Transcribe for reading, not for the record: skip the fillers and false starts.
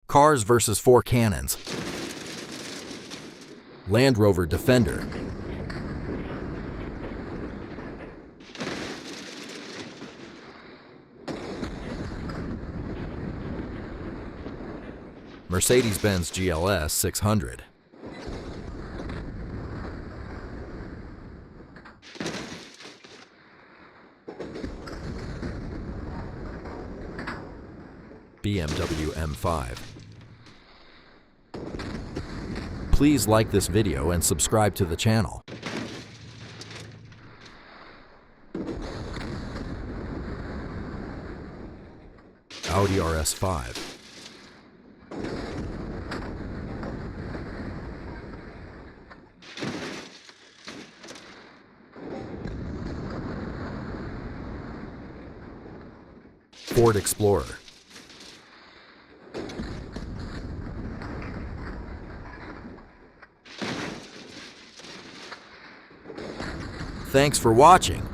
Cars versus 4 cannons. Land Rover Defender. Mercedes-Benz GLS 600. BMW M5. Please like this video and subscribe to the channel. Audi RS5. Ford Explorer. Thanks for watching.